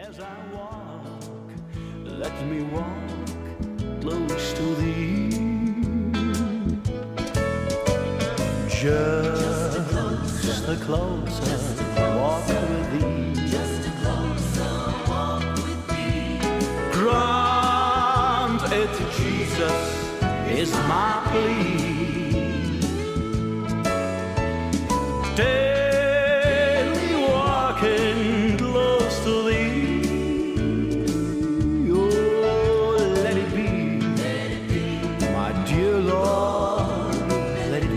As I walk, let me walk close to thee. Just a closer walk with thee. Just a closer walk with thee. Grant it, Jesus, is my plea. Daily walking close to thee. Oh, let it be, my dear Lord, let it be.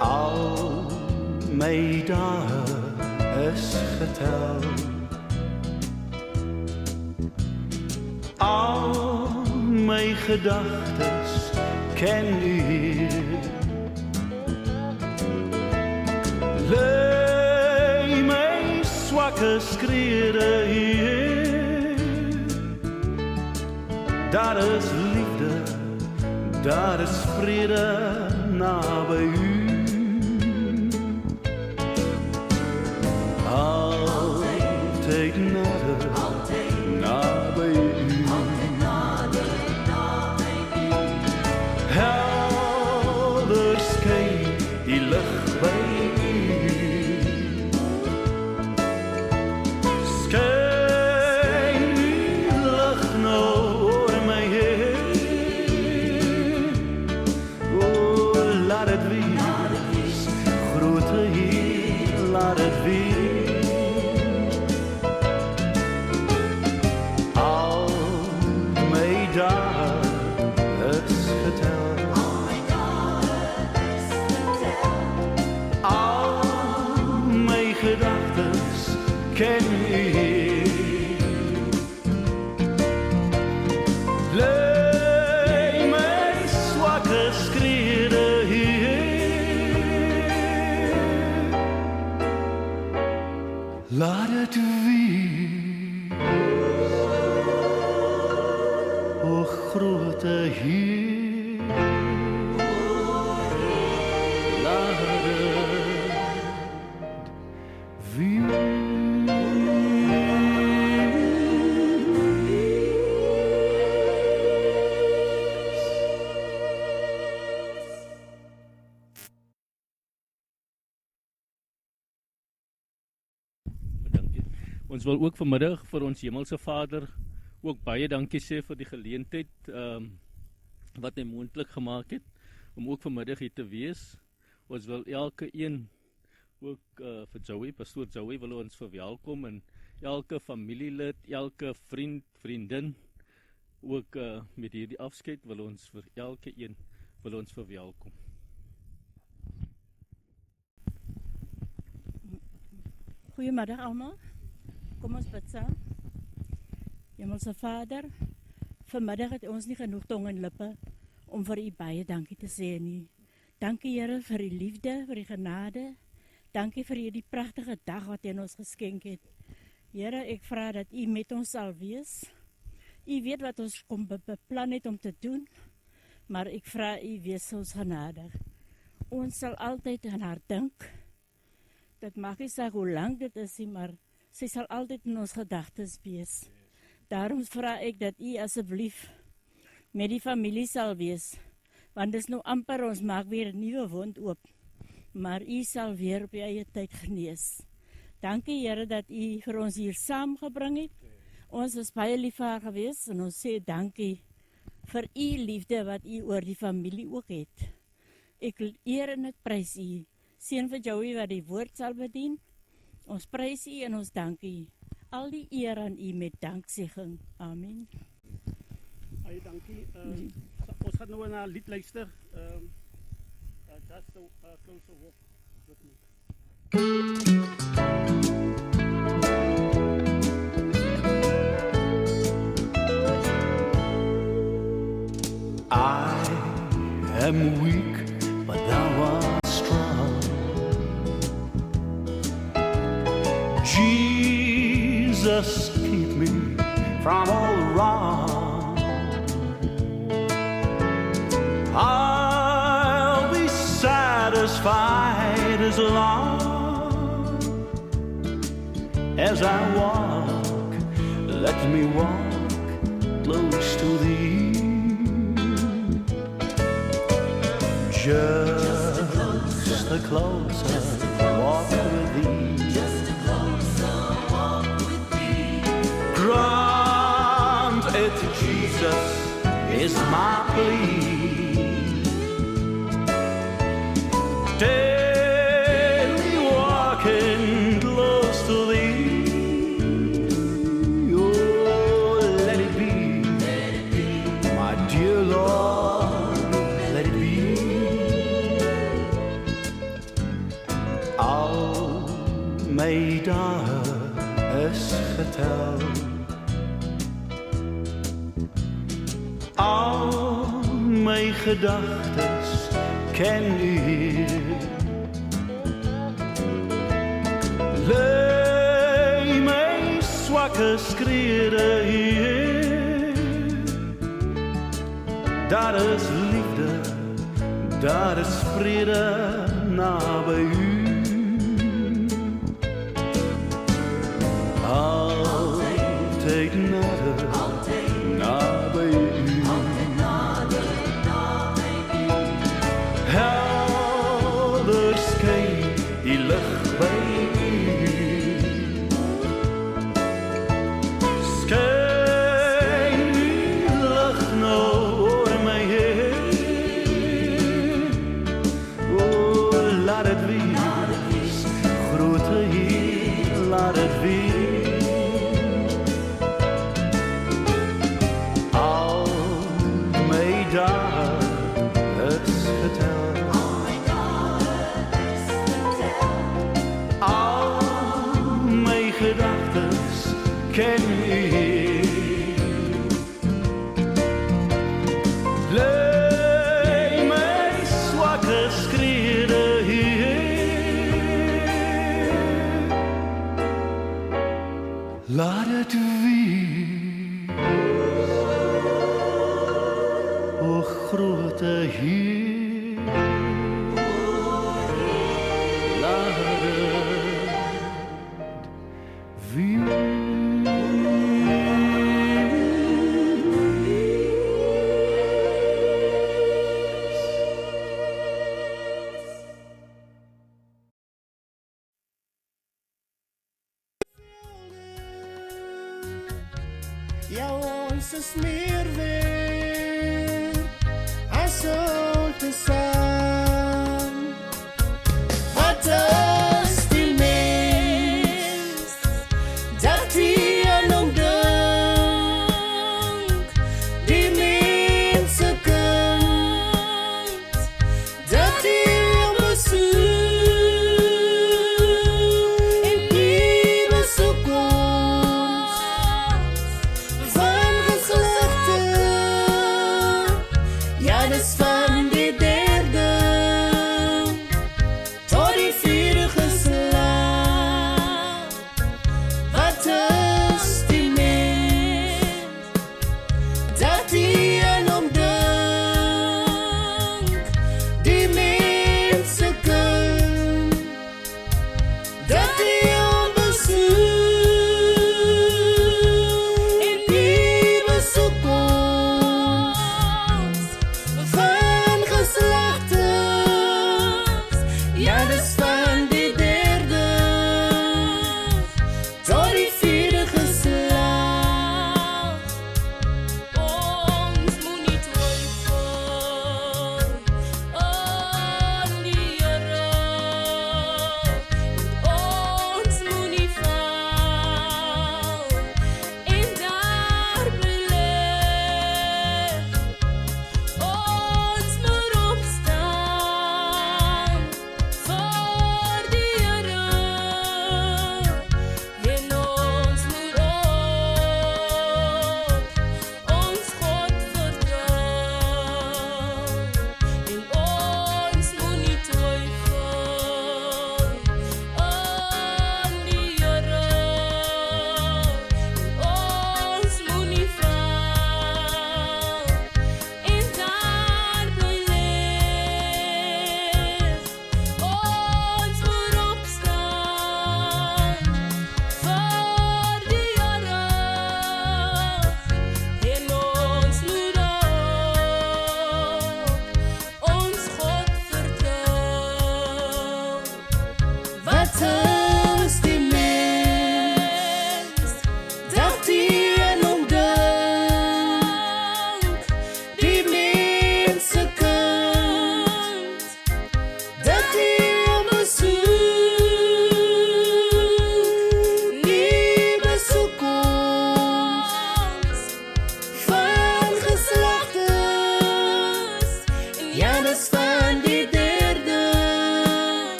Al mijn dagen is geteld. Al mijn gedachtes ken u hier. Lei mijn zwakke skrieren hier. Daar is liefde, daar is vrede nabij u. Altijd nader, nabij u. Helder scheen die lucht bij u. Schijn die lucht nou over mij heen. Oh, laat het weer, grote Heer, laat het weer. Al mijn dagen is geteld. Gedachtes ken u. Lei mijn zwakke skrieren hier. Laat het weer, o grote Heer. Laat het weer. Ons wil ook vanmiddag vir ons Hemelse Vader ook baie dankie sê vir die geleentheid wat hy moontlik gemaak het om ook vanmiddag hier te wees. Ons wil elke een ook vir Joey, pastoor Joey wil ons verwelkom en elke familielid, elke vriend, vriendin ook met hierdie afskeid wil ons vir elke een wil ons verwelkom. Goeiemiddag almal. Kom ons bid saam. Hemelse Vader, vanmiddag het ons nie genoeg tong en lippe om vir u baie dankie te sê nie. Dankie Here vir u liefde, vir u genade. Dankie vir hierdie pragtige dag wat u aan ons geskenk het. Here, ek vra dat u met ons sal wees. U weet wat ons kom beplan het om te doen, maar ek vra u wees ons genadig. Ons sal altyd aan haar dink. Dit mag nie saak hoe lang dit is nie, maar sy sal altyd in ons gedagtes wees. Daarom vra ek dat u asseblief met die familie sal wees, want dis nou amper ons maak weer 'n nuwe wond oop, maar u sal weer op u eie tyd genees. Dankie Here dat u vir ons hier saamgebring het. Ons is baie lief vir haar gewees en ons sê dankie vir u liefde wat u oor die familie ook het. Ek eer en ek prys u. Seën vir Joey wat die woord sal bedien. Ons prys u en ons dank u. Al die eer aan u met danksegging. Amen. Baie dankie. Ons gaan nou na 'n lied luister. Just a closer walk with me. I am weak, but thou art strong. Jesus, keep me from all wrong. I'll be satisfied as long as I walk, let me walk close to thee. Just a closer walk with thee. Grant it, Jesus, is my plea. Daily walking close to thee. Oh, let it be, my dear Lord, let it be. Al my dae is getel. Al my gedagtes ken u Heer. Lei my swakke skrede Heer. Daar is liefde, daar is vrede naby u. Altyd nader, naby u. Helder skyn die lig by u. Skyn die lig nou oor my heen. Oh, laat het wees, grote Heer, laat het wees. Al my dae is getel. Gedagtes ken u Heer. Lei my swakke skrede Heer. Laat het wees, o grote Heer. Laat het Ja, ons is meer weer as ons te saam. Wat is die mens dat die aan hom dink? Die mense kind dat die hom besoek en die besoek ons van geslagte. Ja, dis van die derde tot die vierde geslag. Wat is die mens dat die aan hom dink? Die mense kind dat die hom besoek en die besoek ons van geslagte. Ja, dis van die derde tot die vierde geslag. Ons moet nie twyfel aan die Here.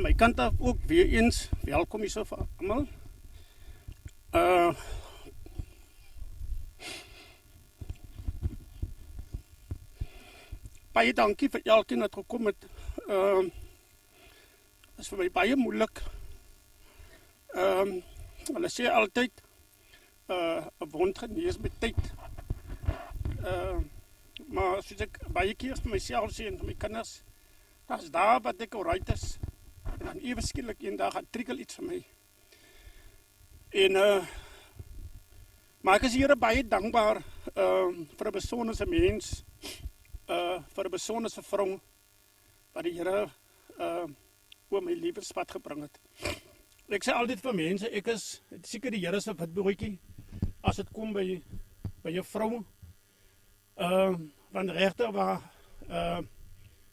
van my kant af ook weer eens welkom hierso vir almal. Baie dankie vir elkeen wat gekom het. Is vir my baie moeilik. Hulle sê altyd 'n wond genees met tyd. Maar soos ek baie keer vir myself sê en vir my kinders, daar's daar wat ek alright is. En dan ewe skielik eendag gaan trigger iets vir my. En maar ek is hier baie dankbaar vir 'n besondere mens, vir 'n besondere vrou wat die Here oor my lewenspad gebring het. Ek sê altyd vir mense, ek is seker die Here se witbroodjie as dit kom by 'n vrou. Want regtig waar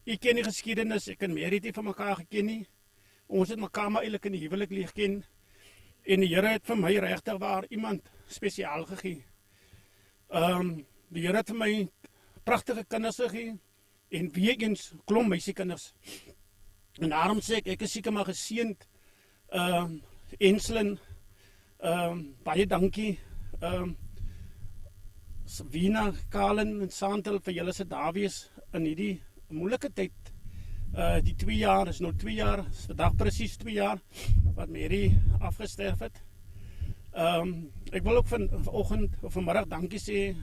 ek ken die geskiedenis, ek en Mary het nie van mekaar geken nie. Ons het mekaar maar eintlik in die huwelik leer ken. En die Here het vir my regtig waar iemand spesiaal gegee. Die Here het vir my pragtige kinders gegee en weer eens klomp meisiekinders. En daarom sê ek is seker maar geseënd. Enslin, baie dankie. Savina, Kalen en Santel vir julle se daar wees in hierdie moeilike tyd. Die 2 jaar is nou 2 jaar, is vandag presies 2 jaar wat Mary afgesterf het. Ek wil ook vanoggend of vanmiddag dankie sê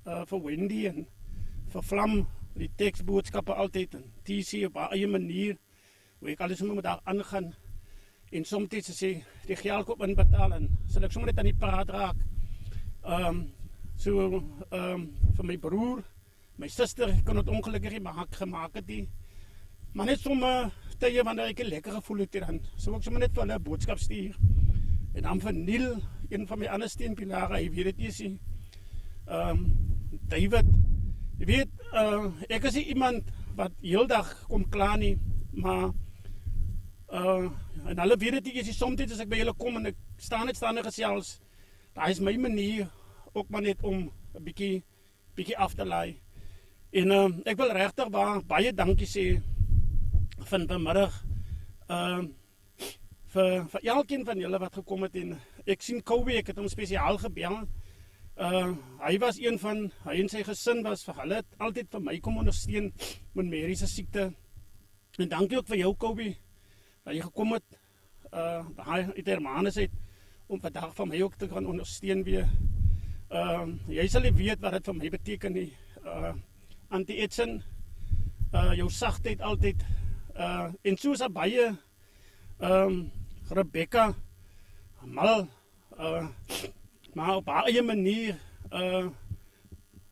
vir Wendy en vir Vlam, die teksboodskappe altyd en TC op haar eie manier, hoe ek alles moet daar aangaan. En soms sê die geld op inbetaal en sal ek sommer net aan die praat raak. Vir my broer, my suster, ek kon het ongelukkig gemaak het die. Maar net somme tye wanneer ek 'n lekker gevoel het hieraan. So ek sommer net vir hulle 'n boodskap stuur. En dan vir Neil, een van my ander steunpilare, hy weet dit nie sien. David, jy weet, ek is nie iemand wat heeldag kom klaar nie, maar en hulle weet dit nie, soms as ek by julle kom en ek staan en gesels, daar is my manier ook maar net om 'n bietjie af te laai. En ek wil regtig baie dankie sê vanmiddag vir elkeen van julle wat gekom het en ek sien Kobe, ek het hom spesiaal gebel. Hy was een van, hy en sy gesin was vir hulle altyd vir my kom ondersteun met Mary se siekte. En dankie ook vir jou Kobe, dat jy gekom het uit Hermanus uit om vandag van my ook te gaan ondersteun weer. Jy sal nie weet wat dit vir my beteken nie. Auntie Edson, jou sagtheid altyd. En soos baie Rebecca, Mal, maar op haar eie manier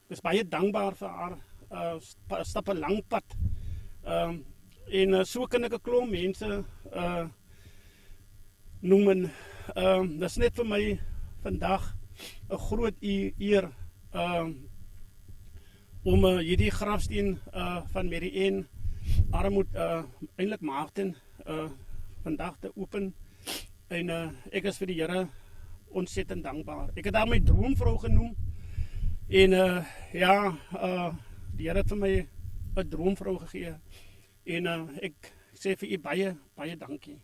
is baie dankbaar vir haar. Stap 'n lang pad. En so kan ek 'n klomp mense noem. Dis net vir my vandag 'n groot eer om hierdie grafsteen van Mary Ann Armoed eintlik Maarten vandag te open. En ek is vir die Here ontsettend dankbaar. Ek het haar my droomvrou genoem. En die Here het vir my 'n droomvrou gegee. En ek sê vir u baie dankie.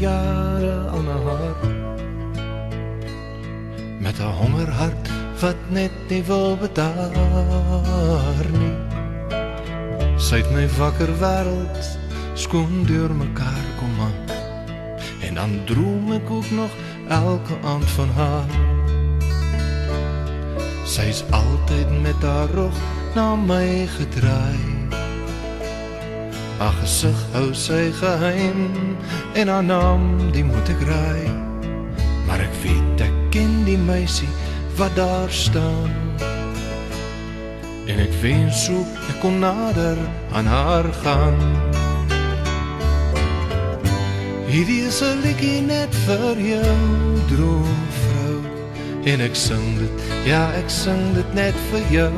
Jare aan haar met 'n hongerhart wat net nie wil bedaar nie. Sy het my wakker wêreld skoon deur mekaar kom maak. En dan droom ek ook nog elke aand van haar. Sy is altyd met haar rug na my gedraai. Haar gesig hou sy geheim en haar naam die moet ek raai. Maar ek weet ek ken die meisie wat daar staan. En ek wens so ek kon nader aan haar gaan. Hierdie is 'n liedjie net vir jou, droomvrou. En ek sing dit, ja ek sing dit net vir jou.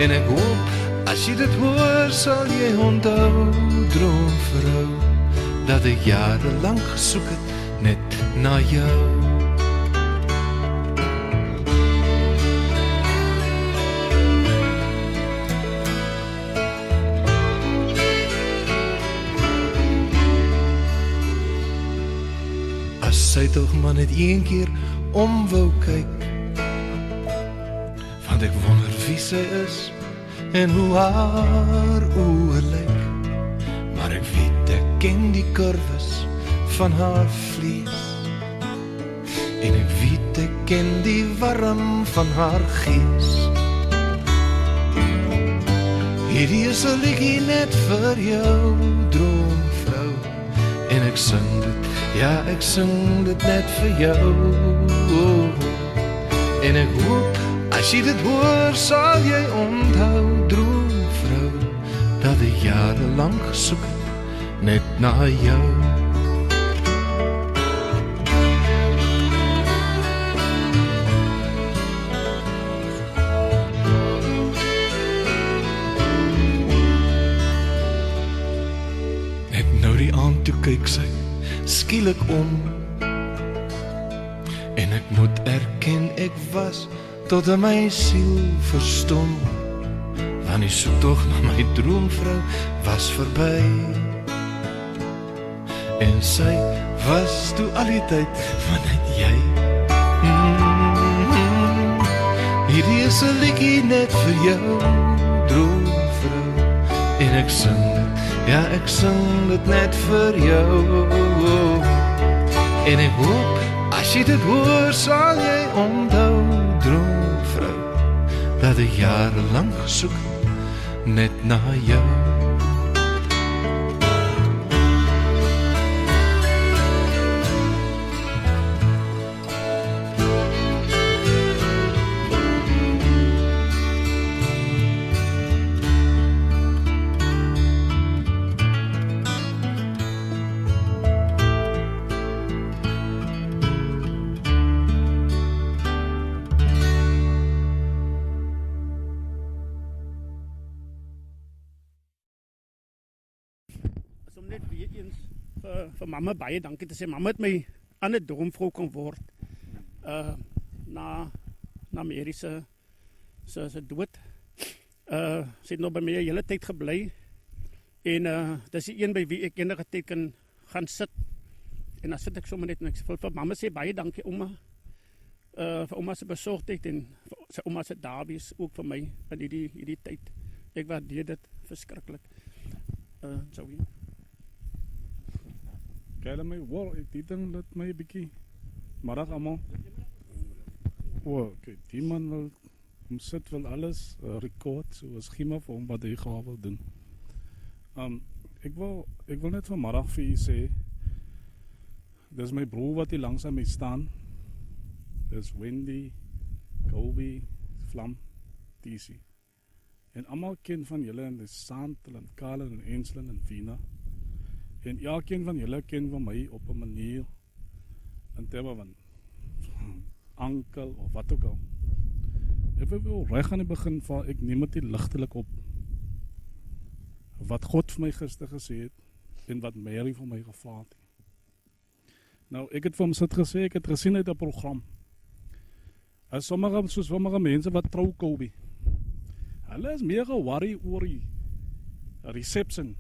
En ek hoop, as jy dit hoor, sal jy onthou, droomvrou, dat ek jarelang gesoek het net na jou. As sy toch maar net een keer om wou kyk, want ek wonder wie sy is en hoe haar oë lyk. Maar ek weet ek ken die kurwes van haar vlees, en ek weet ek ken die warm van haar gees. Hierdie is 'n liedjie net vir jou, droomvrou, en ek sing dit, ja ek sing dit net vir jou. En ek hoop, as jy dit hoor, sal jy onthou, droomvrou, dat ek jarelang gesoek het net na jou. Net nou die aand toe kyk sy skielik om, en ek moet erken ek was tot in my siel verstom, want die soektog na my droomvrou was verby. En sy was toe al die tyd van net jy. Hierdie is 'n liedjie net vir jou, droomvrou, en ek sing dit, ja ek sing dit net vir jou. En ek hoop, as jy dit hoor, sal jy onthou, droomvrou, dat ek jarelang gesoek net na jou. Om net weer eens vir mamma baie dankie te sê. Mamma het my aan 'n droomvrou kon word. Na Mary se dood. Sy het nog by my 'n hele tyd gebly. En dis die een by wie ek enige tyd kan gaan sit. En dan sit ek sommer net en ek wil vir mamma sê baie dankie ouma. Vir ouma se besorgdheid en vir sy ouma se daarwees ook vir my in hierdie tyd. Ek waardeer dit verskriklik. Sorry. Kijk my, wow, die ding laat my 'n bietjie. Middag almal. Wow, okay, die man wil omsit wil alles record, soos Gima vir hom wat hy graag wil doen. Ek wil net vanmiddag vir u sê, dis my broer wat hier langs aan my staan. Dis Wendy, Kobe, Vlam, DC. En almal ken van julle en dis Santel en Kalen en Enslin en Vina. En elkeen van julle ken van my op 'n manier in terme van ankel of wat ook al. Ek wil reg aan die begin van ek neem dit ligtelik op. Wat God vir my gister gesê het en wat Mary vir my gevra het. Nou ek het vir hom sit gesê, ek het gesien uit 'n program. As sommige mense wat trou Kobe. Hulle is meer ge-worry oor die reception.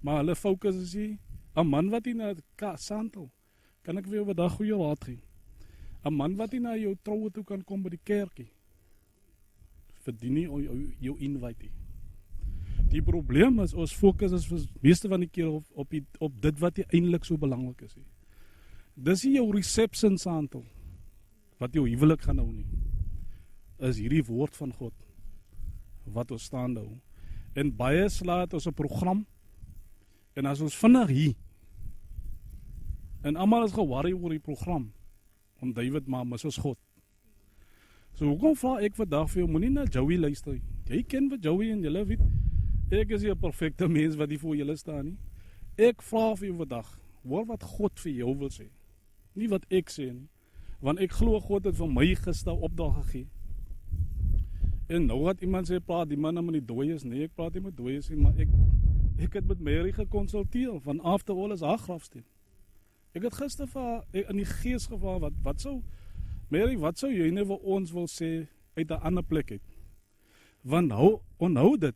Maar hulle fokus is hier, 'n man wat hier na Santel, kan ek vir jou 'n dag goeie raad gee. 'n Man wat hier na jou troue toe kan kom by die kerkie, verdien nie jou invite. Die probleem is, ons fokus is vir meeste van die keer op dit wat eintlik so belangrik is. Dis nie jou reception Santel, wat jou huwelik gaan hou nie. Is hierdie woord van God, wat ons staande hou. En baie slaat ons 'n program en as ons vinnig hier en almal is geworry oor die program om David maar mis ons God. So hoekom vra ek vandag vir jou, moenie na Joey luister nie. Jy ken vir Joey en julle weet, ek is nie 'n perfekte mens wat hier voor julle staan nie. Ek vra vir jou vandag, hoor wat God vir jou wil sê. Nie wat ek sê nie. Want ek glo God het vir my gister opdrag gegee. En nou wat iemand sê, praat die man met die dooies. Nee, ek praat nie met dooies nie, maar ek het met Mary gekonsulteer, van after all is haar grafsteen. Ek het gister vir haar in die gees gevra, wat sou, Mary, wat sou jy nou vir ons wil sê uit 'n ander plek uit? Want onthou dit,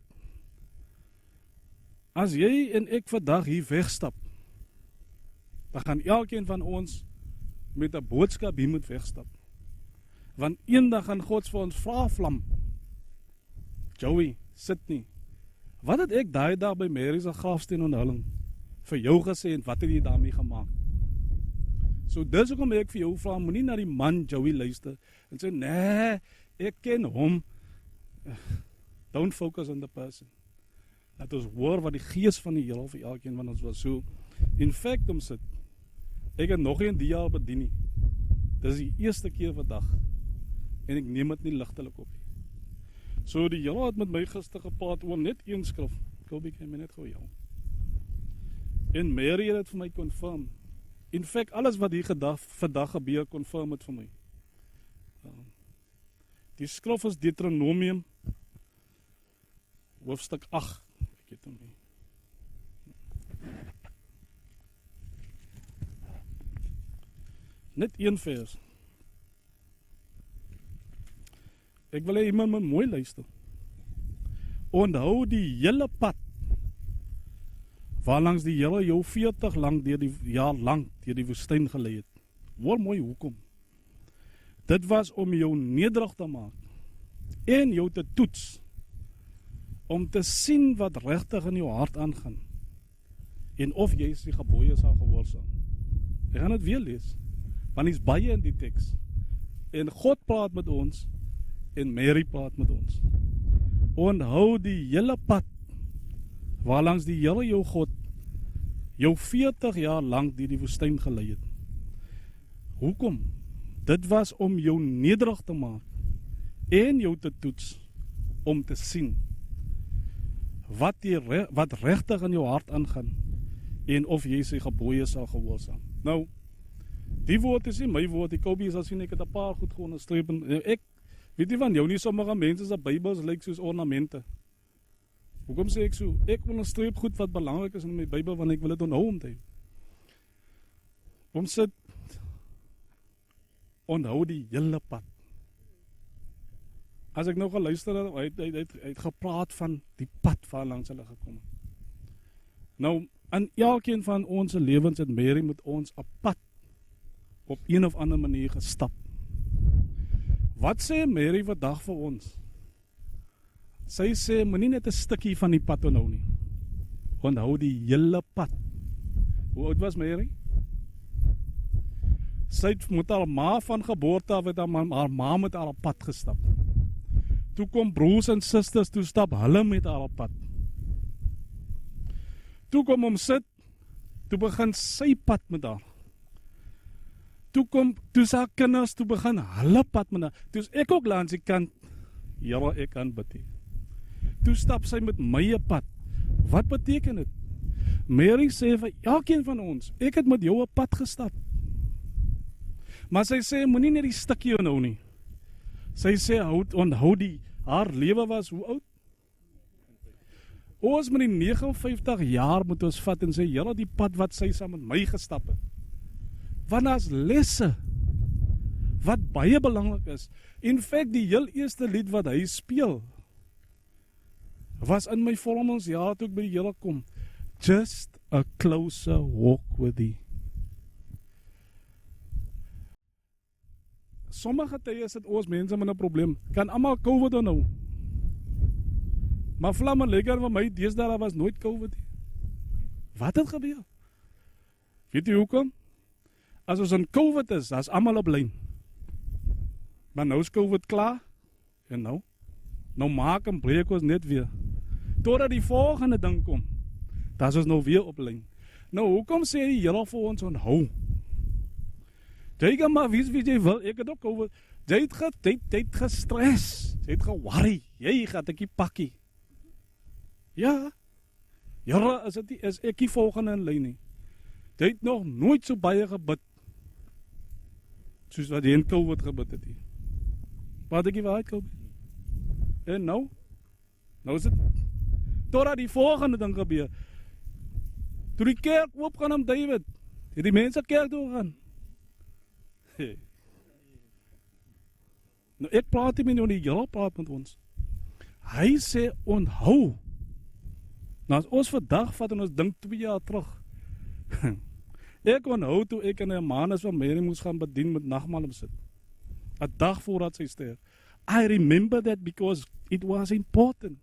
as jy en ek vandag hier wegstap, dan gaan elkeen van ons met 'n boodskap hier moet wegstap. Want eendag gaan God vir ons vra vlam. Joey, sit nie. Wat het ek daai dag by Mary se grafsteen onthulling vir jou gesê en wat het jy daarmee gemaak? So dis hoekom ek vir jou vra, moenie na die man Joey luister en sê nee, ek ken hom. Don't focus on the person. Laat ons hoor wat die gees van die Here vir elkeen van ons wil. So in fact om sit. Ek het nog geen die jaar bedien nie. Dis die eerste keer vandag en ek neem dit nie ligtelik op nie. So die Here het met my gister gepraat oor net een skrif. Kobe, kan my net gou jou. En Mary het dit vir my confirm. In fact, alles wat hier vandag gebeur, confirm het vir my. Die skrif is Deuteronomium, hoofstuk 8. Ek het hom nie. Net een vers. Ek wil hê iemand moet mooi luister. Onthou die hele pad waarlangs die Here jou 40 jaar lank deur die woestyn gelei het. Hoor mooi hoekom. Dit was om jou nederig te maak en jou te toets, om te sien wat regtig in jou hart aangaan en of jy sy gebooie sal gehoorsaam. Ek gaan dit weer lees, want is baie in die teks. En God praat met ons en Mary praat met ons. Onthou die hele pad waarlangs die Here jou God jou 40 jaar lank deur die woestyn gelei het. Hoekom? Dit was om jou nederig te maak en jou te toets, om te sien wat regtig in jou hart aangaan en of jy sy gebooie sal gehoorsaam. Nou, die woord is nie my woord, die Kobe sal sien ek het 'n paar goed geonderstreep. Ek weet nie van jou nie, sommige mense se Bybels lyk soos ornamente. Hoekom sê ek so? Ek onderstreep goed wat belangrik is in my Bybel, want ek wil dit onthou om te hê. Om sit, onthou die hele pad. As ek nou geluister het, hy het gepraat van die pad waar langs hulle gekom het. Nou, in elkeen van ons lewens het Mary met ons 'n pad op een of ander manier gestap. Wat sê Mary vandag vir ons? Sy sê, moenie net 'n stukkie van die pad onthou nie. Onthou die hele pad. Hoe oud was Mary? Sy het met haar ma van geboorte af, het haar ma met haar pad gestap. Toe kom broers en susters, toe stap hulle met haar pad. Toe kom hom sit, toe begin sy pad met haar. Toe sy kinders, toe begin hulle pad met haar. Toe is ek ook langs die kant, Here, ek kan bid. Toe stap sy met my pad. Wat beteken dit? Mary sê vir elkeen van ons, ek het met jou 'n pad gestap. Maar sy sê, moenie net die stukkie onthou nie. Sy sê, onthou die, haar lewe was hoe oud? Ons met die 59 jaar moet ons vat en sê, Here, die pad wat sy saam met my gestap het. Want as lesse, wat baie belangrik is. In fact, die heel eerste lied wat hy speel, was in my vormingsjaar toe ek by die Here kom. Just a closer walk with thee. Sommige tye is dit ons mense met 'n probleem. Kan almal COVID onthou? Maar vlamme lekker van my deesdae was nooit COVID nie. Wat het gebeur? Weet jy hoekom? As ons in COVID is, as almal op lyn. Maar nou is COVID klaar. En nou Nou maak en breek ons net weer. Totdat die volgende ding kom. Dat is ons nou weer op lyn. Nou, hoekom sê die Here vir ons onthou? Jy kan maar wie jy wil, ek het ook over. Jy het gestres, jy het geworry, jy gaat ek die pakkie. Ja, Here, is ek die volgende in lyn nie. Jy het nog nooit so baie gebid, soos wat jy in COVID gebid het. Wat ek die waarheid COVID? En nou is het, totdat die volgende ding gebeur. Toe die kerk oopgaan om David, het die mense kerk doorgaan. Nou ek praat nie met die Here praat met ons. Hy sê onthou. Nou as ons vandag vat en ons dink 2 jaar terug. Ek onthou toe ek in 'n Hermanus van Mary moes gaan bedien met nagmaal om sit. 'n dag voordat sy sterf. I remember that because it was important.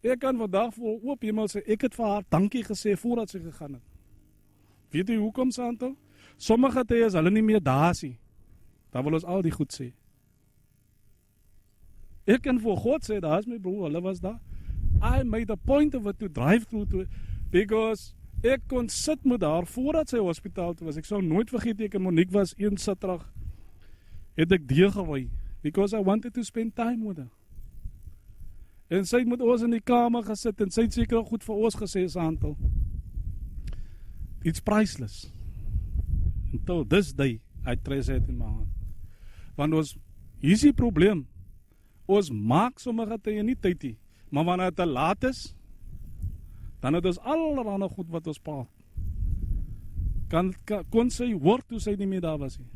Ek kan vandag voor oop hemel sê, ek het vir haar dankie gesê voordat sy gegaan het. Weet jy hoekom, Santo? Sommige tye is hulle nie meer daar nie. Dan wil ons al die goed sê. Ek kan voor God sê, daar is my broer, hulle was daar. I made a point of it to drive through to it, because ek kon sit met haar voordat sy hospitaal toe was. Ek sal nooit vergeet, ek en Monique was een Saterdag, het ek deurgewaai, because I wanted to spend time with her. En sy het met ons in die kamer gesit, en sy het seker goed vir ons gesê, Santo. It's priceless. Until this day, I treasure it in my heart. Want ons, hier is die probleem, ons maak sommige tye nie tyd nie, maar wanneer het te laat is, dan het ons allerhande goed wat ons praat. Kon sy hoor toe sy nie meer daar was nie.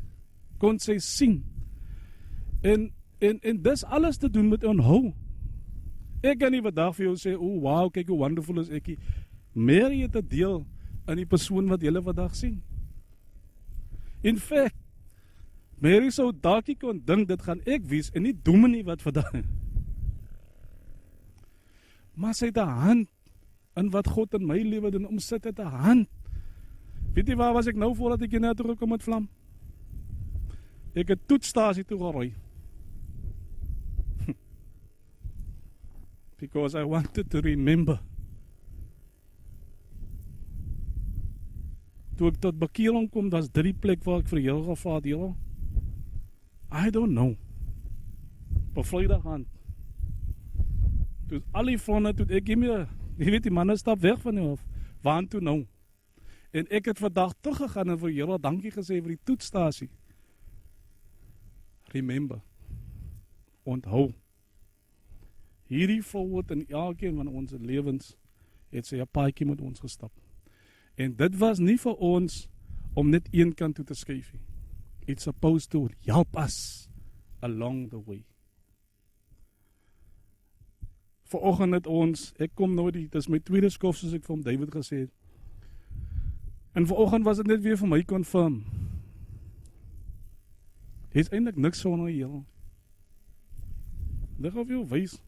Kon sy sien. En dis alles te doen met onthou. Ek kan nie vandag vir jou sê, wow, kyk hoe wonderful is ek. Mary het 'n deel in die persoon wat julle vandag sien. In fact, Mary sou dalk nie kon dink dit gaan ek wees en nie Dominee wat vandag. Maar sy het 'n hand in wat God in my lewe doen, omsit het 'n hand. Weet jy waar was ek nou voordat ek hier na toe gekom met Vlam? Ek het toetsstasie toe gery. Because I wanted to remember. Toe ek tot bekering kom, dat is 3 plek waar ek vir jou gevra het, Here. I don't know. Op Vrydag aan. Toe al die vriende, toe ek nie, jy weet die manne stap weg van jou af. Waan toe nou? En ek het vandag teruggegaan en vir Here dankie gesê vir die toetsstasie. Remember. Onthou. Hierdie voorwoord in elkeen van ons lewens het sy 'n paadjie met ons gestap. En dit was nie vir ons om net een kant toe te skuif nie. It's supposed to help us along the way. Vanoggend het ons, ek kom nou dit is my tweede skof soos ek vir hom David gesê het. En vanoggend was dit net weer vir my confirm. Dit is eintlik niks sonder Here. Dit gaan vir jou wys.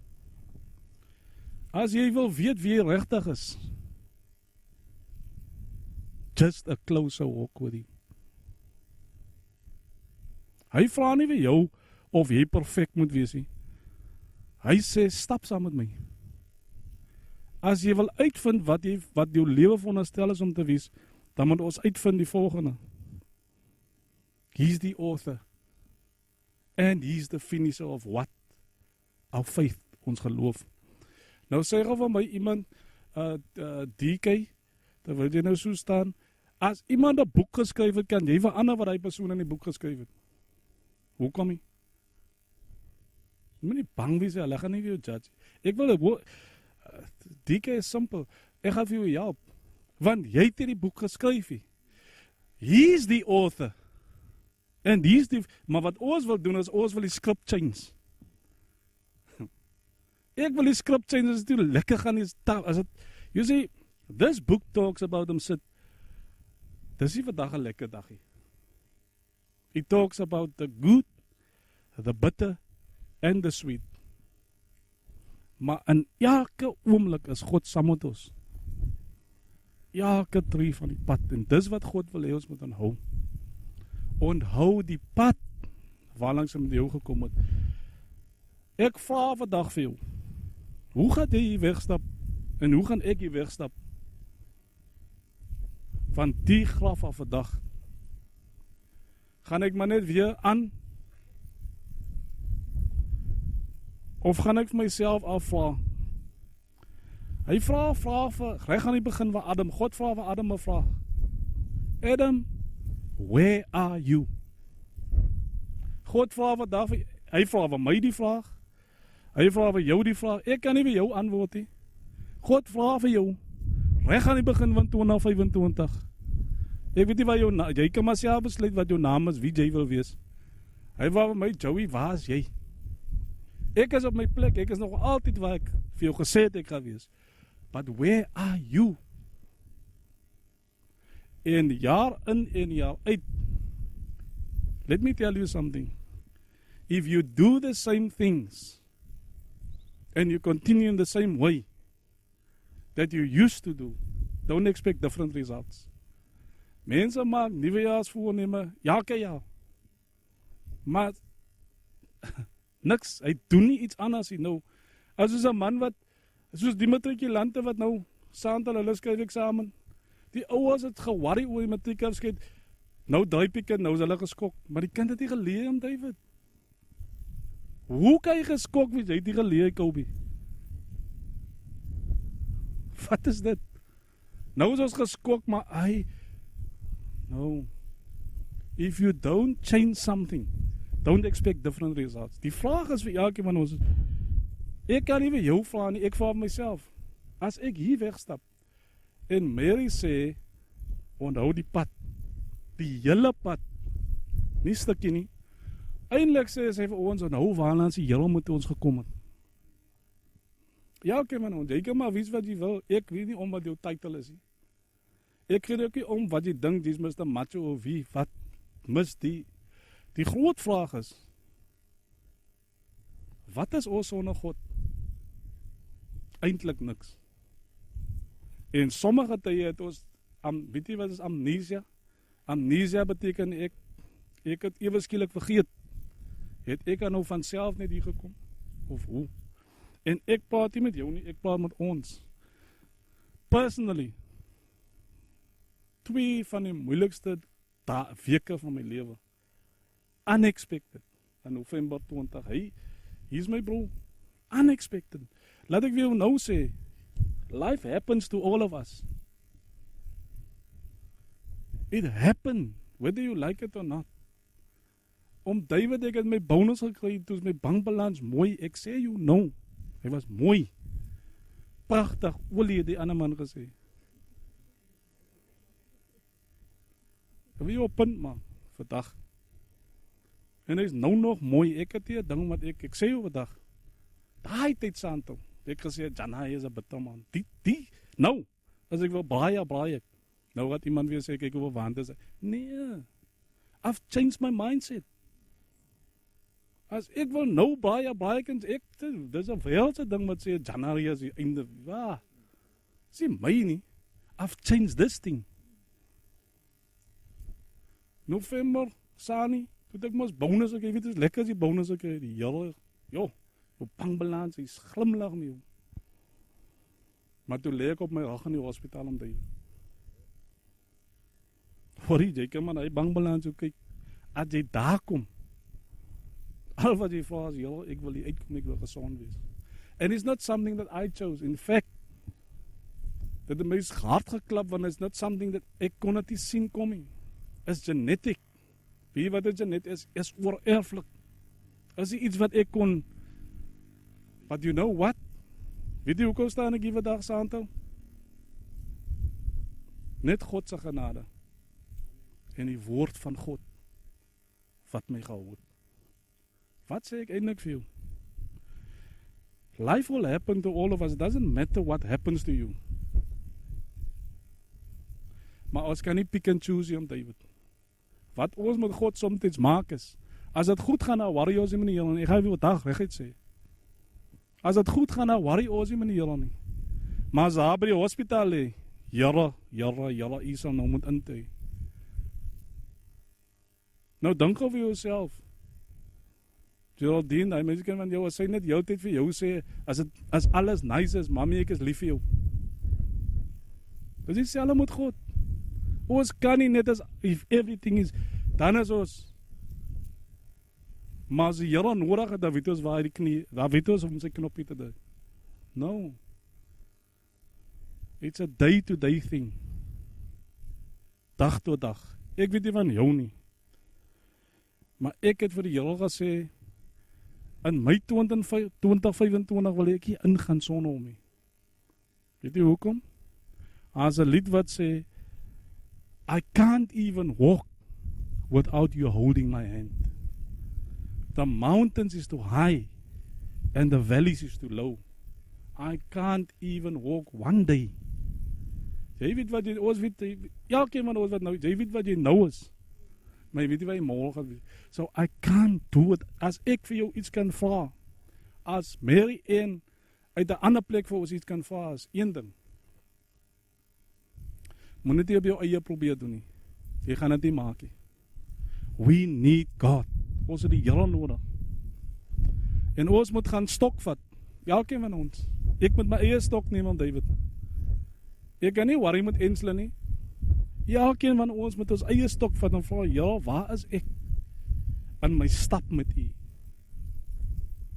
As jy wil weet wie regtig is, just a closer walk with him. Hy vra nie vir jou of jy perfek moet wees nie. Hy sê stap saam met my. As jy wil uitvind wat jou lewe veronderstel is om te wees, dan moet ons uitvind die volgende. He's the author and he's the finisher of what? Our faith, ons geloof. Nou sê gou van my iemand, DK, dan wil jy nou so staan, as iemand 'n boek geskryf het, kan jy verander wat hy persoon in die boek geskryf het. Hoekom nie? Jy moet nie bang wees, hulle gaan nie vir jou judge. Ek wil, DK is simpel, ek gaan vir jou help, want jy het die boek geskryf. He's the author, and he's the, maar wat ons wil doen is, ons wil die script change. Ek wil die script change, as het lekker gaan, you see, this book talks about him sit, dis nie vandag 'n lekker dagie. It talks about the good, the bitter, and the sweet. Maar in elke oomblik is God saam met ons. Elke tree van die pad, en dis wat God wil hê ons moet onthou. Onthou die pad, waarlangs hy met jou gekom het. Ek vra vandag vir jou. Hoe gaan jy hier wegstap? En hoe gaan ek hier wegstap? Van die graf af vandag. Gaan ek maar net weer aan? Of gaan ek vir myself afvra? Hy vra vir, reg aan die begin van Adam, God vra vir Adam 'n vraag. Adam, where are you? God vra vandag, hy vra vir my die vraag. Hy vra vir jou die vraag. Ek kan nie vir jou antwoord nie. God vra vir jou, reg aan die begin van 2025. Ek weet nie wat jou naam, jy kan maar self besluit wat jou naam is, wie jy wil wees. Hy vra vir my, Joey, waar is jy? Ek is op my plek, ek is nog altyd waar ek vir jou gesê het ek gaan wees. But where are you? En jaar in en jaar uit. Let me tell you something. If you do the same things and you continue in the same way that you used to do, don't expect different results. Mense maak nuwejaarsvoorneme elke jaar. Maar niks, hy doen nie iets anders nie. Nou, as is 'n man wat, soos die matrikulante wat nou saantal hulle skryf eksamen. Die ouers het geworry oor die matriekafskeid. Nou daai pieke, nou is hulle geskok. Maar die kind het nie geleer om David. Hoe kan jy geskok wees? Jy het nie geleer, Kobe. Wat is dit? Nou is ons geskok, maar no. If you don't change something, don't expect different results. Die vraag is vir elkeen van ons. Ek kan nie vir jou vra nie, ek vra vir myself. As ek hier wegstap en Mary sê, onthou die pad, die hele pad, nie stukkie nie. Eindelijk sê sy vir ons, onthou waarna die Here moet ons gekom het. Ja, oké man, jy kan maar wees wat jy wil, ek weet nie om wat jou titel is nie. Ek weet ook nie om wat jy dink, die is Mr. Macho of wie, wat mis die. Die groot vraag is, wat is ons sonder God? Eintlik niks. En sommige tye het ons, weet jy wat is amnesia? Amnesia beteken ek het ewe skielik vergeet. Het ek nou van self net hier gekom? Of hoe? En ek praat nie met jou nie, ek praat met ons. Personally, 2 van die moeilikste weke van my lewe. Unexpected. In November 20. Hy is my bro. Unexpected. Laat ek weer nou sê, life happens to all of us. It happened, whether you like it or not. Om David, ek het my bonus gekry, toe is my bankbalans mooi, ek sê you know, hy was mooi. Prachtig, olie het die ander man gesê. Ek wil jou op punt maak, vandag. En hy is nou nog mooi, ek het hier ding wat ek sê jou vandag. Daai tyd Santo, ek gesê, Jana, hy is 'n bitter man. Die, nou, as ek wil braai ek. Nou wat iemand weer sê, kyk hoe waand is hy. Nee, I've changed my mindset. As ek wil nou braai ek, dis 'n wêreldse ding wat sê, Jana, hy is die einde. Waar? Sê my nie. I've changed this thing. November, Sani, toe ek mos bonus ek weet is lekker as die bonus ek die hele, jou bankbalans is glimlag nie. Jou. Maar toe lê ek op my rug in die hospitaal om te Sorry, jy kan maar na die bankbalans kyk. As jy daar kom, al wat jy vra is, ek wil hier uitkom, ek wil gesond wees. And it's not something that I chose. In fact, dat het my is hard geklap, want it's not something that ek kon het nie sien kom nie. Is genetic. Weet jy wat het genetic is? Is oorerflik. Is iets wat ek kon, but you know what? Weet jy hoekom staan ek hier vandag Santo? Net God se genade. En die woord van God wat my gehou het. Wat sê ek eintlik vir jou? Life will happen to all of us. It doesn't matter what happens to you. Maar ons kan nie pick and choose om David. Wat ons met God soms maak is, as dit goed gaan, nou worry ons nie met die Here nie. Ek gaan weer vandag reguit sê. As dit goed gaan, nou worry ons nie met die Here nie. Maar as daar by die hospitaal lê, Here, U sal nou moet intree. Nou dink over jouself. Geraldine, hy mense kan van jou, as sy net jou tyd vir jou sê, as alles nice is, mami, ek is lief vir jou. Dis dieselfde met God. Ons kan nie net as, if everything is, dan is ons, maar as die Here nodig het, dan weet ons waar hy die knie, dan weet ons om sy knoppie te druk. No. It's a day-to-day thing. Dag tot dag. Ek weet nie van jou nie. Maar ek het vir die Here gesê, in my 2025 wil ek hier ingaan sonder hom nie. Weet jy hoekom? As 'n lied wat sê, I can't even walk without you holding my hand. The mountains is too high and the valleys is too low. I can't even walk one day. Jy weet wat jy, ons weet, elkeen van ons wat nou, jy weet wat jy nou is. Maar jy weet nie wat jy môre gaan wees. So I can't do it. As ek vir jou iets kan vra, as Mary Ann uit 'n ander plek vir ons iets kan vra, is een ding. Moet net nie op jou eie probeer doen nie. Jy gaan dit nie maak nie. We need God. Ons het die Here nodig. En ons moet gaan stok vat. Elkeen van ons. Ek moet my eie stok neem om David. Ek kan nie worry met Ensle nie. Elkeen van ons moet ons eie stok vat en vra, ja, waar is ek in my stap met U?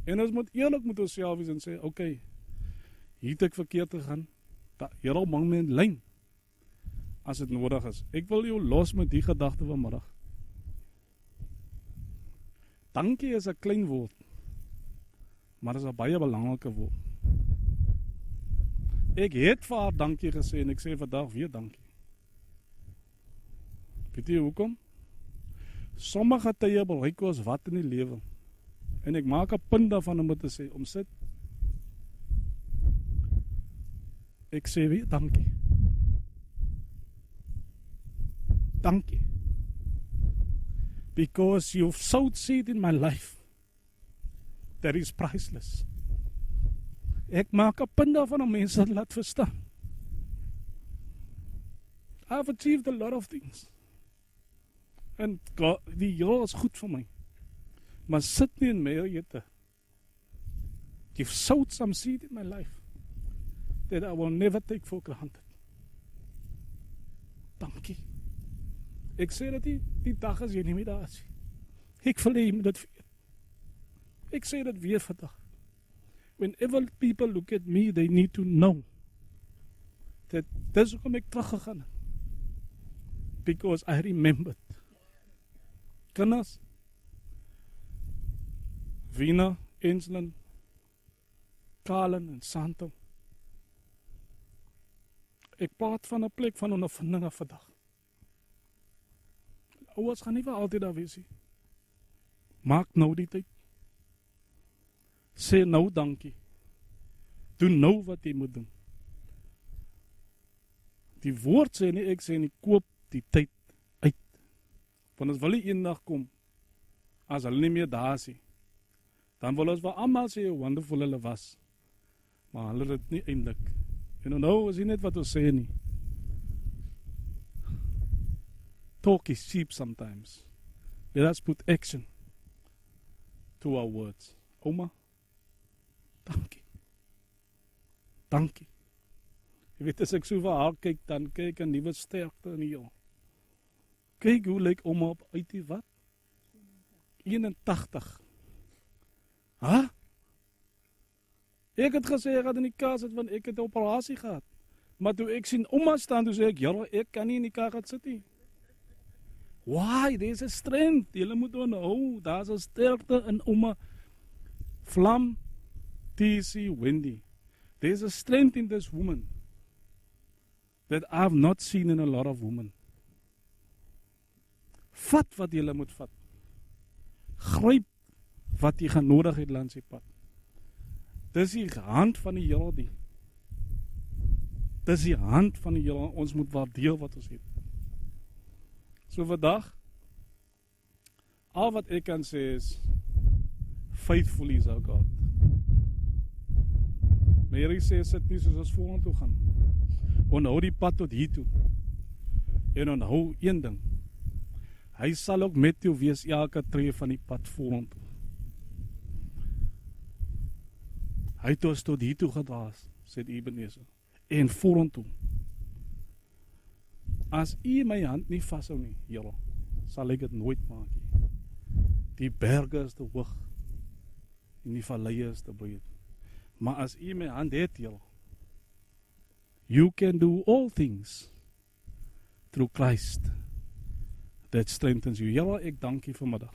En ons moet eerlik met onsself wees en sê, okay, hier het ek verkeerd gegaan. Here, mang my in lyn. As dit nodig is. Ek wil jou los met die gedagte vanmiddag. Dankie is 'n klein woord, maar is 'n baie belangrike woord. Ek het vir haar dankie gesê en ek sê vandag weer dankie. Weet jy hoekom? Sommige tye bereik ons wat in die lewe. En ek maak 'n punt daarvan om te sê, om sit. Ek sê weer dankie. Dankie. Because you've sowed seed in my life that is priceless. Ek maak 'n punt daarvan om mense te laat verstaan. I've achieved a lot of things. En God, die Here is goed vir my. Maar sit nie in my jette. You've sowed some seed in my life that I will never take for granted. Dankie. Ek sê dat die dag as jy nie meer daar is. Ek wil hê jy moet dit weet. Ek sê dit weer vandag. Whenever people look at me, they need to know that dis hoekom ek teruggegaan het. Because I remembered. Kinders, Wiener, Ensland, Kalen en Santo. Ek praat van 'n plek van ondervindinge vandag. Ouers gaan nie vir altyd daar wees nie. Maak nou die tyd. Sê nou dankie. Doen nou wat jy moet doen. Die woord sê nie, ek sê nie, koop die tyd uit. Want as wil nie eendag kom, as hulle nie meer daar is nie, dan wil ons wel almal sê hoe wonderful hulle was. Maar hulle het nie eintlik. En nou is nie net wat ons sê nie. Talk is cheap sometimes. Let us put action to our words. Oma, dankie. Dankie. Jy weet, as ek so vir haar kyk, dan kyk 'n nuwe sterkte in jou. Kyk hoe lyk oma op uit die wat? 81. Ha? Ek het gesê ek het in die kas sit want ek het 'n operasie gehad. Maar toe ek sien oma staan, toe sê ek, ja, ek kan nie in die kar gaan sit nie. Why? There's a strength. Julle moet onthou, daar's 'n sterkte in oma Vlam TC Wendy. There's a strength in this woman that I've not seen in a lot of women. Vat wat jy moet vat. Gryp wat jy gaan nodig het langs die pad. Dis die hand van die Here die. Dis die hand van die Here. Ons moet waardeer wat ons het. So vandag, al wat ek kan sê is, faithful is our God. Mary sê, sit nie soos ons vorentoe gaan. Onthou die pad tot hier toe. En onthou een ding. Hy sal ook met jou wees elke tree van die pad vorentoe. Hy het ons tot hier toe gedra, sê Ebenezer, en vorentoe. As U my hand nie vashou nie, Here, sal ek dit nooit maak nie. Die berge is te hoog en die valleie is te breed. Maar as U my hand het, Here, You can do all things through Christ that strengthens you. Here, ek dank U vanmiddag.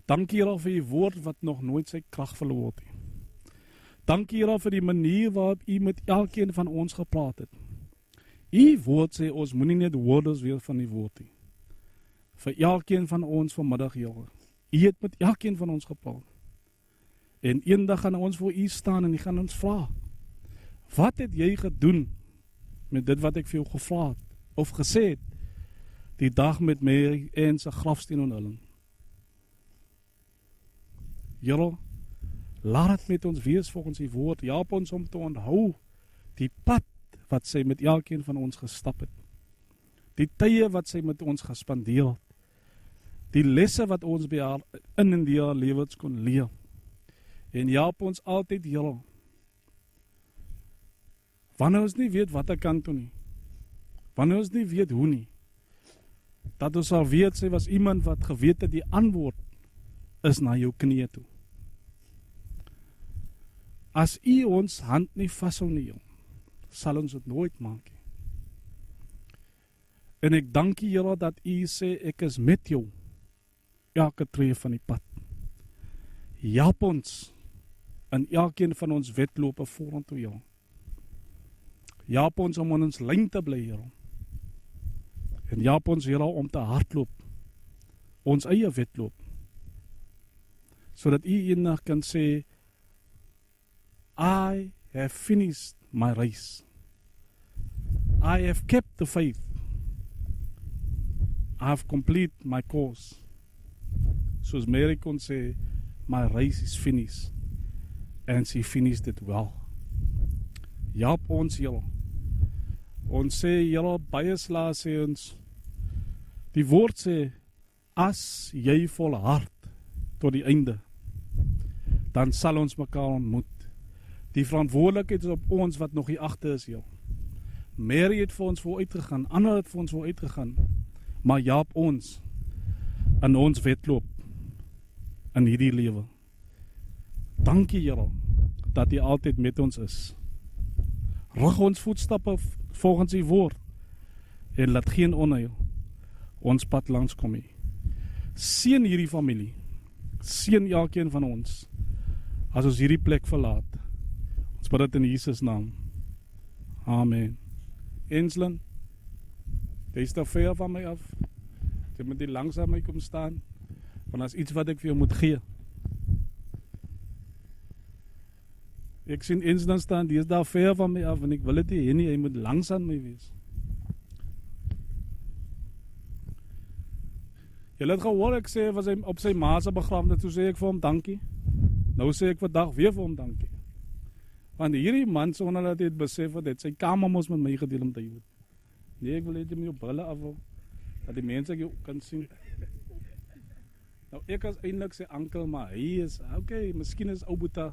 Dankie Here vir U woord wat nog nooit sy krag verloor het nie. Dankie Here vir die manier waarop U met elkeen van ons gepraat het. U woord sê ons moenie net woorders wees van die woord nie. Vir elkeen van ons vanmiddag, Here. U het met elkeen van ons gepraat. En eendag gaan ons voor U staan en U gaan ons vra: wat het jy gedoen met dit wat ek vir jou gevra het of gesê het die dag met Mary en sy grafsteen onthulling? Here, laat dit met ons wees volgens U woord. Help ons om te onthou die pad wat sy met elkeen van ons gestap het. Die tye wat sy met ons gespandeer het. Die lesse wat ons by haar in die haar lewens kon leer. En help ons altyd, Here, wanneer ons nie weet wat ek kan doen nie, wanneer ons nie weet hoe nie, dat ons sal weet, sy was iemand wat geweet het die antwoord is na jou knieë toe. As U ons hand nie vashou nie, sal ons dit nooit maak nie. En ek dank U, Here, dat U sê ek is met jou elke tree van die pad. Help ons in elkeen van ons wedlope vorentoe, Here. Help ons om in ons lyn te bly, Here. En help ons, Here, om te hardloop, ons eie wedloop, sodat U eendag kan sê, I have finished my race. I have kept the faith. I have completed my course. Soos Mary kon sê, my race is finished. And she finished it well. Help ons, Here. Ons sê, Here, baie slae sê ons, die woord sê, as jy volhard tot die einde, dan sal ons mekaar ontmoet. Die verantwoordelikheid is op ons wat nog hier agter is, Here. Mary het vir ons vooruitgegaan, ander het vir ons vooruitgegaan, maar help ons in ons wedloop in hierdie lewe. Dankie, Here, dat U altyd met ons is. Rig ons voetstappe volgens U woord en laat geen onheil ons pad langs kom nie. Seën hierdie familie. Seën elkeen van ons as ons hierdie plek verlaat. Ons bid dit in Jesus naam. Amen. Enslin, jy is te ver van my af. Jy moet nie langs aan my kom staan, want as iets wat ek vir jou moet gee. Ek sien Enslin staan, die is daar ver van my af, en ek wil dit nie, hy moet langs aan my wees. Jy het gehoor, ek sê, was hy op sy ma se begrafnis, toe sê ek vir hom dankie. Nou sê ek vandag weer vir hom dankie. Want hierdie man, sonder dat hy het besef het, sy kamer moes met my gedeel om te doen. Nee, ek wil net met jou brille afhou, dat die mense jou kan sien. Nou, ek as eindelijk sy ankel, maar hy is, okay, miskien is ou Boeta,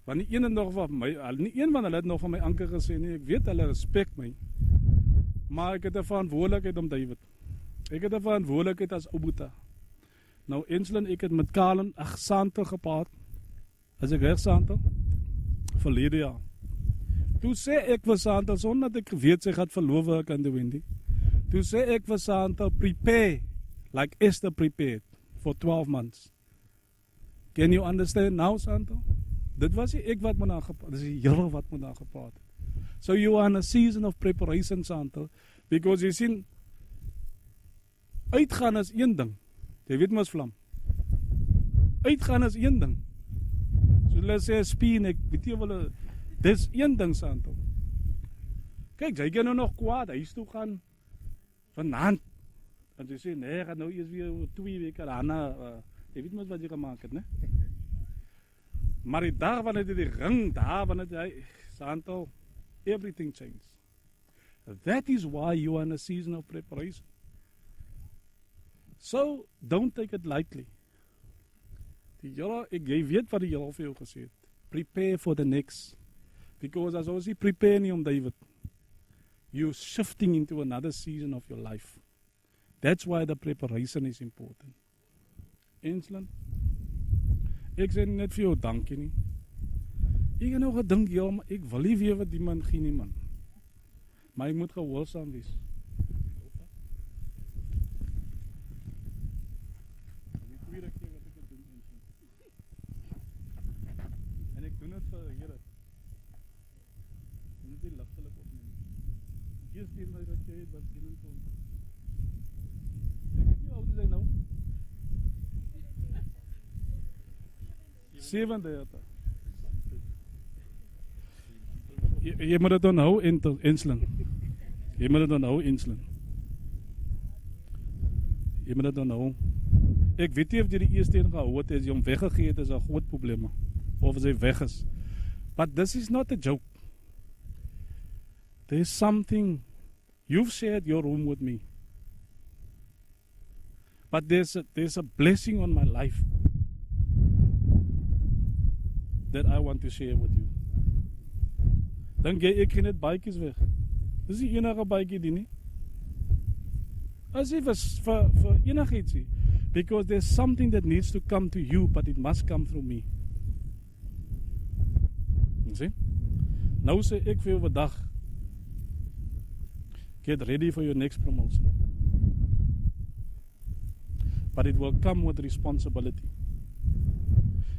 want nie een van hulle het nog van my anker gesê, nie, ek weet hulle respect my, maar ek het 'n verantwoordelikheid om David. Ek het 'n verantwoordelikheid as ou Boeta. Nou, Enslin, ek het met Kalen, Santel gepraat, as ek reg Santel, verlede jaar. Toe sê ek vir Santel, sonder dat ek weet sy gaat verloof ek aan die Wendy. Toe sê ek vir Santel, prepare, like Esther prepared, for 12 months. Can you understand now, Santel? Dit was nie ek wat met haar gepraat, dit is die Here wat met haar gepraat het. So you are in a season of preparation, Santel, because jy sien, uitgaan is een ding. Jy weet mos vlam. Uitgaan is een ding. So hulle sê spien, ek weet jy wel, dis een ding, Santel. Kyk, jy kan nou nog kwaad huis toe gaan vanavond. En jy sê, nee, gaat nou eers weer 2 weke daarna, jy weet mos wat jy gemaakt het, ne? Maar die dag wanneer jy die ring daar, wanneer jy, Santel, everything changed. That is why you are in a season of preparation. So, don't take it lightly. Die Here, jy weet wat die Here vir jou gesê het. prepare for the next. Because as ons nie prepare nie om David, you're shifting into another season of your life. That's why the preparation is important. Ensland, ek sê net vir jou dankie nie. Ek het nou gedink, ja, maar ek wil nie weer wat die man gee nie, man. Maar ek moet gehoorsaam wees. En ek doen dit vir die Here. Moet nie ligtelik opneem. Eerste een wat jy het, was 21. Ek weet nie hoe oud is hy nou. 37. Jy moet dit onthou, Ensland. Jy moet dit onthou, Ensland. Jy moet dit onthou. Ek weet nie of jy die eerste een gehou het, as jy hom weggegee het, is 'n groot probleem. Of as hy weg is. But this is not a joke. There's something. You've shared your room with me. But there's a blessing on my life that I want to share with you. Dan gee ek net baadjies weg. Dis die enige baadjie die nie. As if vir enigiets nie. Because there's something that needs to come to you, but it must come through me. You see? Nou sê ek vir jou vandag, get ready for your next promotion. But it will come with responsibility.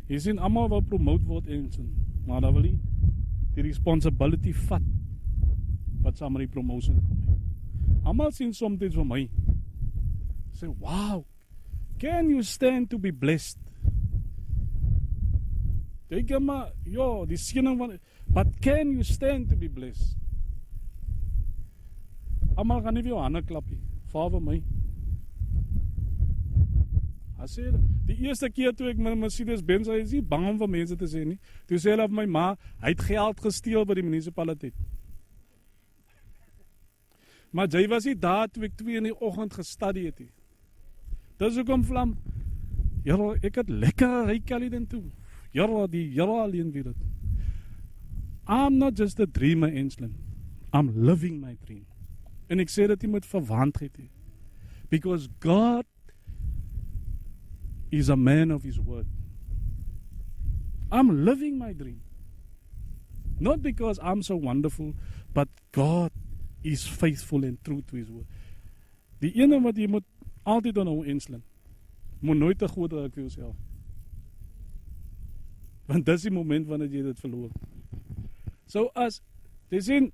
Jy sien, almal wil promote word en maar dan wil jy die responsibility vat wat saam met die promotion kom. Almal sien soms vir my. Sê, wow, can you stand to be blessed? Dink maar, ja, die seëning van, but can you stand to be blessed? Almal gaan nie vir jou hande klap nie. Vaar vir my. Hy sê, die eerste keer toe ek my Mercedes-Benz, hy is nie bang om vir mense te sê nie. Toe sê hulle vir my ma, hy het geld gesteel by die munisipaliteit. Maar jy was nie daar toe ek 2 in die oggend gestudie het nie. Dis hoekom Vlam, jylle, ek het lekker ryk al die toe. Jylle alleen weet het. I'm not just a dreamer, Ensland. I'm living my dream. En ek sê dit nie met verwantheid nie. Because God is a man of his word. I'm living my dream. Not because I'm so wonderful, but God is faithful and true to his word. Die ene wat jy moet altyd onhou, Ensland, moet nooit te groot raak vir jouself. Want dis die moment wanneer jy dit verloor. So as, dis in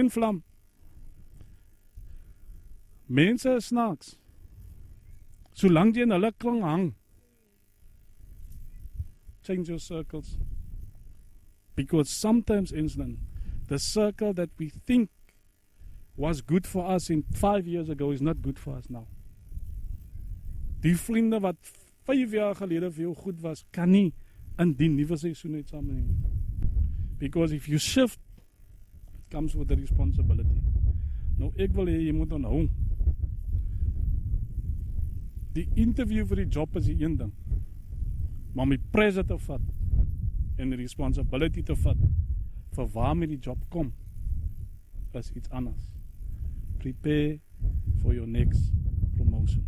Vlam, mense is snaaks. Solang jy in hulle kring hang, change your circles. Because sometimes, Ensland, the circle that we think was good for us in 5 years ago is not good for us now. Die vriende wat 5 jaar gelede vir jou goed was, kan nie in die nuwe seisoen net saam nie. Because if you shift, it comes with a responsibility. Nou ek wil hê jy moet onthou, die interview vir die job is die een ding, maar om die pressure te vat en die responsibility te vat vir waarmee die job kom, is iets anders. Prepare for your next promotion.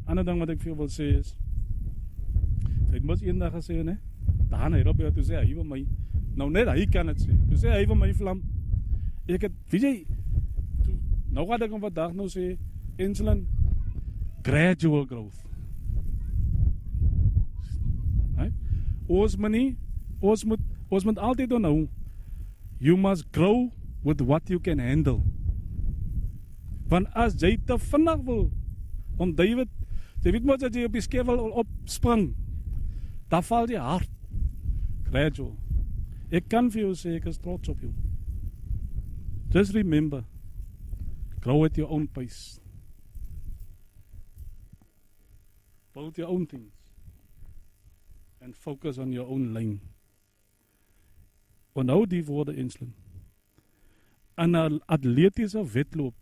Ander ding wat ek vir jou wil sê is, sy het mos eendag gesê, ne? Daar hy roep jou, toe sê hy wil my, nou net hy kan het sê, toe sê hy wil my Vlam, ek het, weet jy, nou gaat ek om vandag nou sê, Ensland, gradual growth. Right? Ons moet altyd onthou, you must grow with what you can handle. Want as jy te vinnig wil, om David, jy weet mos dat jy op die skevel opspring, dan val jy hard. Gradual. Ek kan vir jou sê, ek is trots op jou. Just remember, grow at your own pace. Build your own things. And focus on your own lane. Onthou die woorde, Ensland. In 'n atletiese wedloop,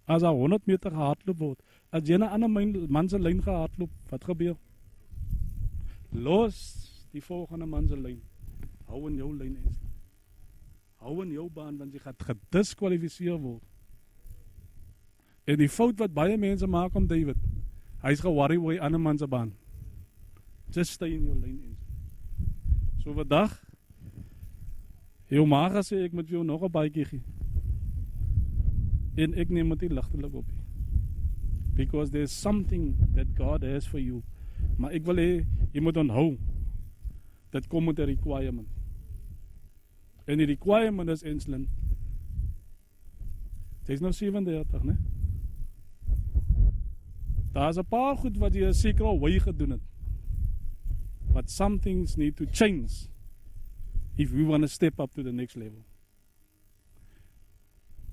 as 'n 100 meter gehardloop word, as jy 'n ander man se lyn gehardloop, wat gebeur? Los die volgende man se lyn. Hou in jou lyn eens. Hou in jou baan want jy gaan gediskwalifiseer word. En die fout wat baie mense maak om David, hy's ge-worry oor 'n ander man se baan. Just stay in jou lyn eens. So vandag jou ma gesê ek moet vir jou nog 'n baadjie gee. En ek neem dit ligtelik op. Because there's something that God has for you. Maar ek wil hê jy moet onthou dit kom met 'n requirement. En die requirement is Enslin. Dit is nou 37, né? Daar's 'n paar goed wat jy seker al wy gedoen het. But some things need to change if we want to step up to the next level.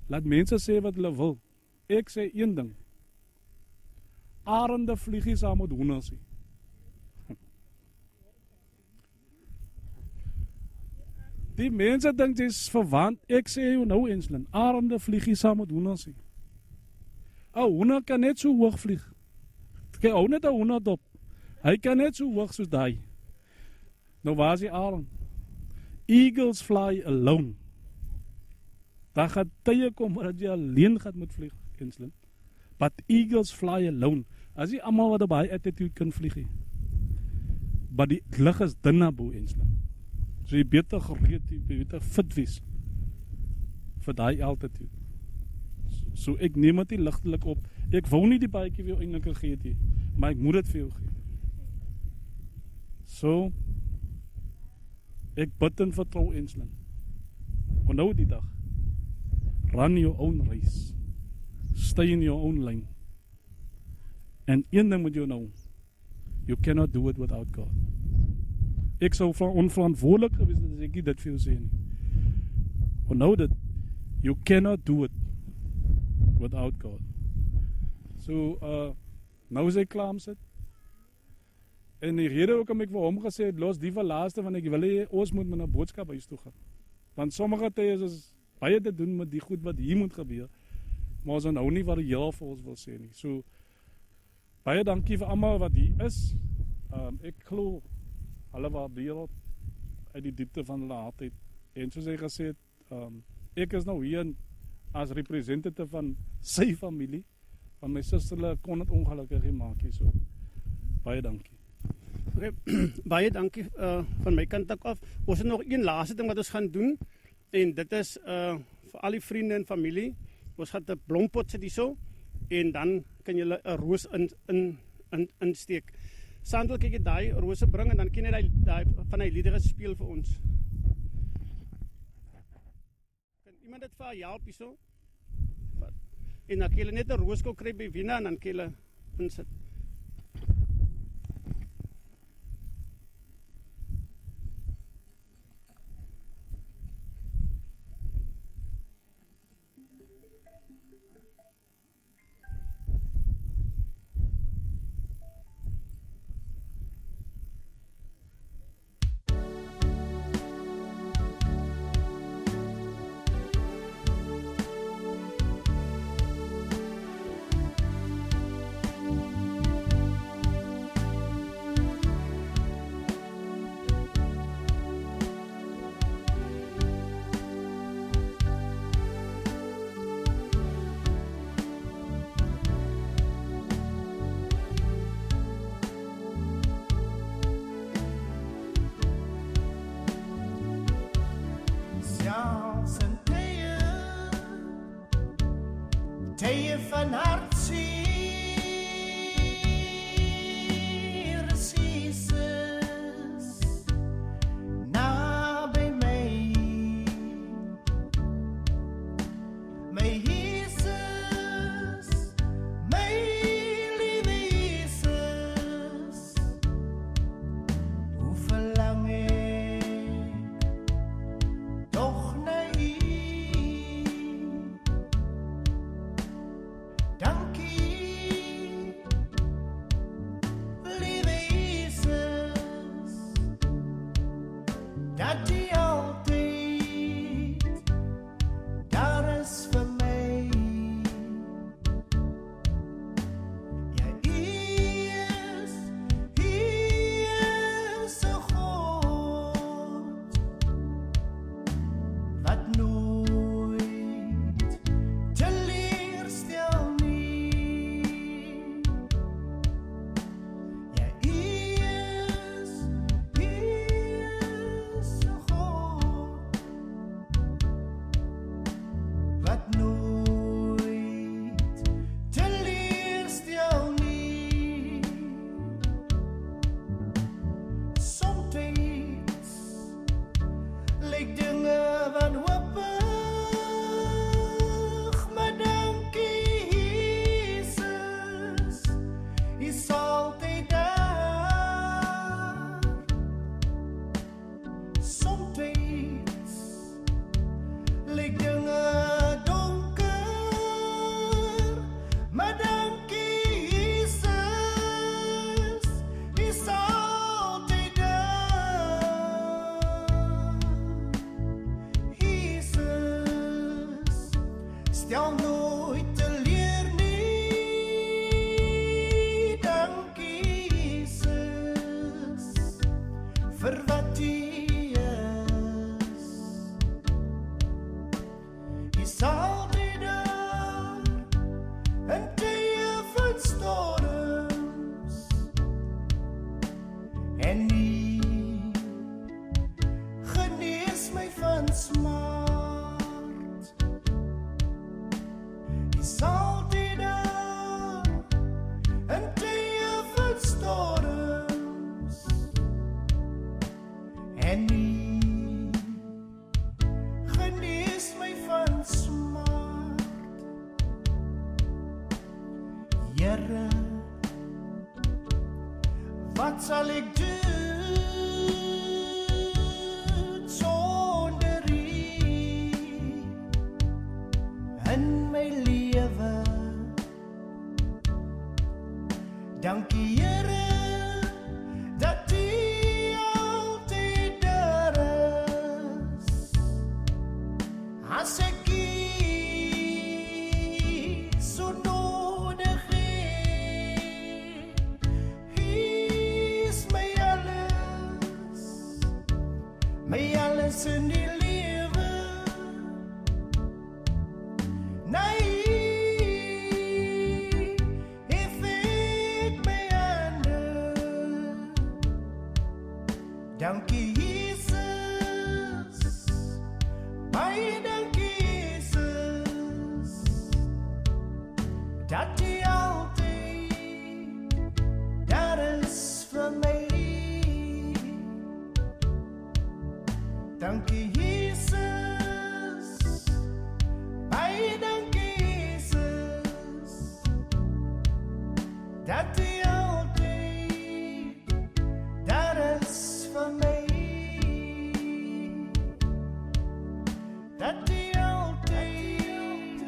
Laat mense sê wat hulle wil. Ek sê een ding. Arende vliegie saam met hoenders. Die mense dink dit is verwant. Ek sê jou nou Enslin, arende vliegie saam met hoenders. 'n Hoender kan net so hoog vlieg. Kyk, hou net 'n hoender dop. Hy kan net so hoog soos daai. Nou waar is die arend? Eagles fly alone. Daar gaan tye kom dat jy alleen gaan moet vlieg, Enslin. But eagles fly alone. As jy almal wat op baie attitude kan vlieg. Maar die lug is dun bo, Enslin. So jy beter gereed, jy beter fit wees vir daai altitude. So ek neem dit ligtelik op. Ek wou nie die baadjie vir jou eintlik gegee het nie, maar ek moet dit vir jou gee. So ek bid en vertrou Enslin. Onthou die dag. Run your own race. Stay in your own lane. En een ding moet jy nou. You cannot do it without God. Ek sou onverantwoordelik gewees het as ek dit vir jou sê nie. Onthou dit. You cannot do it without God. So, nou is ek klaar om sit. En die rede hoekom ek vir hom gesê het, los die van laaste, want ek wil hê ons moet met 'n boodskap huis toe gaan. Want sommige tye is baie te doen met die goed wat hier moet gebeur, maar ons nou nie wat die Here vir ons wil sê nie. So, baie dankie vir almal wat hier is. Ek glo, hulle waardeer dit uit die diepte van hulle hart uit. En soos hy gesê het, ek is nou hier as representative van sy familie, van my suster kon dit ongelukkig nie maak nie. So, baie dankie. Okay, baie dankie van my kant af. Ons het nog een laaste ding wat ons gaan doen. En dit is vir al die vriende en familie. Ons gaan 'n blompot sit hierso. En dan kan julle 'n roos insteek. Sandel, kyk jy daai rose bring en dan kan jy daai van hy liedere speel vir ons. Kan iemand dit vir help hierso? En dan kan julle net 'n rooskop kry by Wina en dan kan julle insit. Tye van hartseer, Jesus, naby my, my Jesus, my liewe Jesus, hoe verlang ek tog na U. Here, wat sal ek doen sonder U in my lewe? Dankie Here dat U altyd daar is. As ek U so nodig het, U is my alles in die lewe. Nee, if ek my hande, dankie Jesus, baie dankie Jesus, dat U altyd daar is vir my. Dankie Jesus, baie dankie Jesus, dat U altyd daar is vir my. Dat U altyd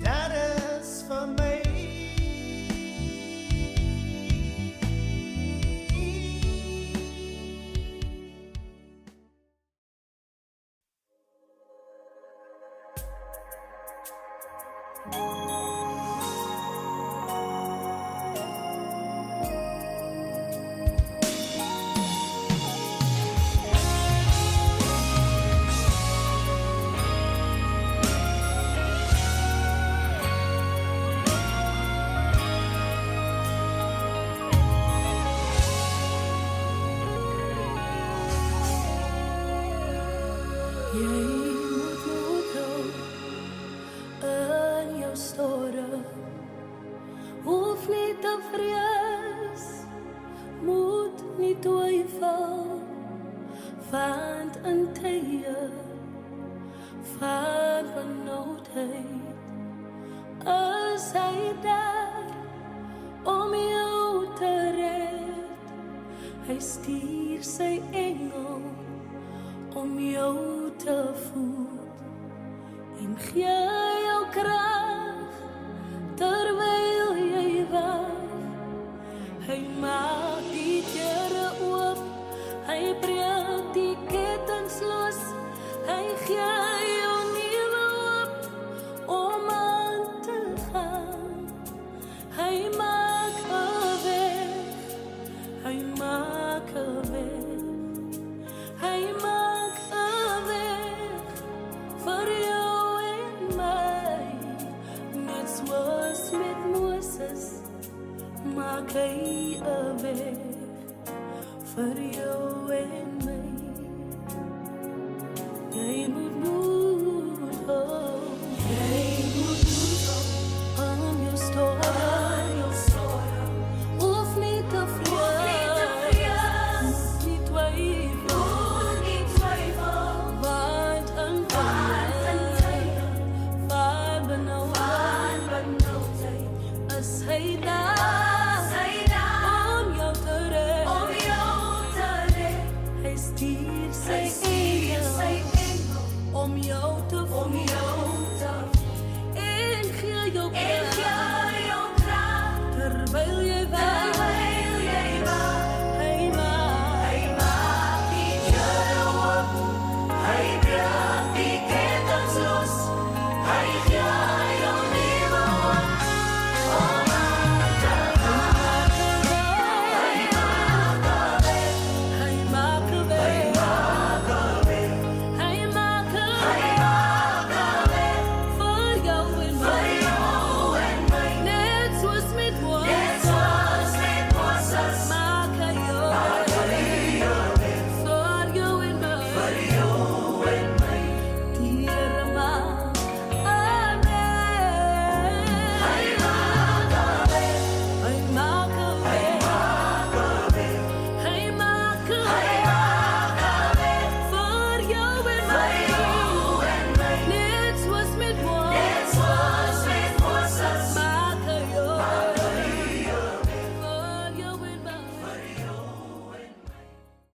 daar is vir my. Hoef nie te vrees, moet nie twyfel, want in tye van benoudheid is hy daar om jou te red. Hy stuur sy engel om jou te voed en gee jou krag terwyl jy wag. Hy maak die deure oop, hy breek die ketens los, hy gee jou nuwe hoop om aan te gaan. Hy maak 'n weg, hy maak 'n weg, hy maak 'n weg vir jou en my, net soos met Moses, maak hy 'n weg vir jou en my. Jy moet moed hou, jy moet moed hou aan jou storie, hoef nie te vrees, nie twyfel, want in tye van benoudheid is hy daar.